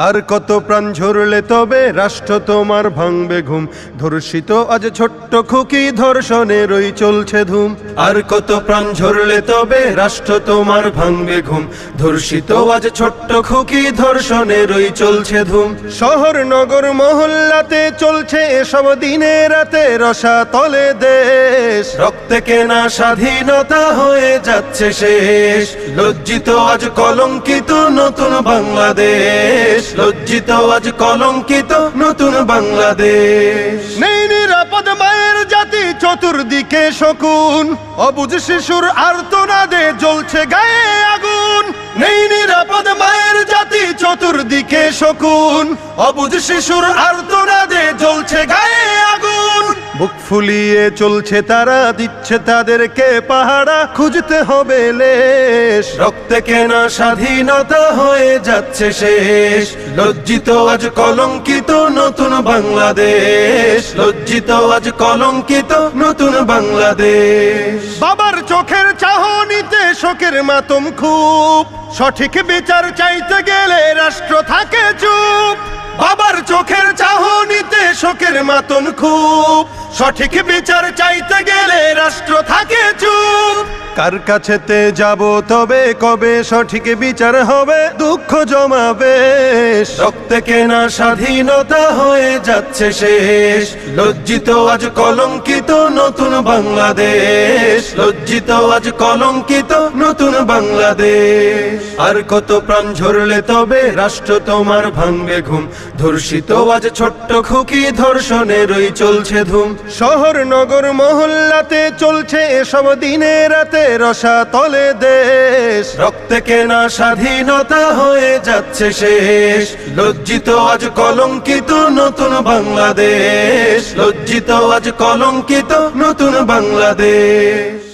আর কত প্রাণ ঝরলে তবে রাষ্ট্র তোমার ভাঙবে ঘুম, ধর্ষিত আজ ছোট্ট খুকি ধর্ষণেরই চলছে ধুম। আর কত প্রাণ ঝরলে তবে রাষ্ট্র তোমার ভাঙবে ঘুম, ধর্ষিত আজ ছোট্ট খুকি ধর্ষণেরই চলছে ধুম। শহর নগর মহল্লাতে চলছে এসব দিনে রাতে রসাতলে দেশ, রক্তে কেনা স্বাধীনতা হয়ে যাচ্ছে শেষ। লজ্জিত আজ কলঙ্কিত নতুন বাংলাদেশ, লজ্জিত আজ কলঙ্কিত নতুন বাংলাদেশ। নেই নিরাপদ মায়ের জাতি চতুর্দিকে শকুন, অবুঝ শিশুর আর্তনাদে জ্বলছে গায়ে আগুন। নেই নিরাপদ মায়ের জাতি চতুর্দিকে শকুন, অবুঝ শিশুর আর্তনাদে জ্বলছে গায়ে আগুন। বুক ফুলিয়ে চলছে তারা, দিচ্ছে তাদেরকে পাহারা, খুঁজতে হবে লেশ। রক্তে কেনা স্বাধীনতা হয়ে যাচ্ছে শেষ। লজ্জিত আজ কলঙ্কিত নতুন বাংলাদেশ, লজ্জিত আজ কলঙ্কিত নতুন বাংলাদেশ। বাবার চোখের চাহনিতে শোকের মাতম খুব, সঠিক বিচার চাইতে গেলে রাষ্ট্র থাকে চুপ। বাবার চোখের চাহনিতে শোকের মাতন খুব, সঠিক বিচার চাইতে গেলে রাষ্ট্র থাকে চুপ। কার কাছেতে যাব তবে কবে সঠিক বিচার হবে, দুঃখ জমাবে। রক্তে কেনা স্বাধীনতা হয়ে যাচ্ছে শেষ। লজ্জিত আজ কলঙ্কিত নতুন বাংলাদেশ, লজ্জিত আজ কলঙ্কিত নতুন বাংলাদেশ। আর কত প্রাণ ঝরলে তবে রাষ্ট্র তোমার ভাঙবে ঘুম, ধর্ষিত আজ ছোট্ট খুকি ধর্ষণেরই চলছে ধুম। শহর নগর মহল্লাতে চলছে এসব দিনে রাতে রসাতলে দেশ, রক্তে কেনা স্বাধীনতা হয়ে যাচ্ছে শেষ। লজ্জিত আজ কলঙ্কিত নতুন বাংলাদেশ, লজ্জিত আজ কলঙ্কিত নতুন বাংলাদেশ।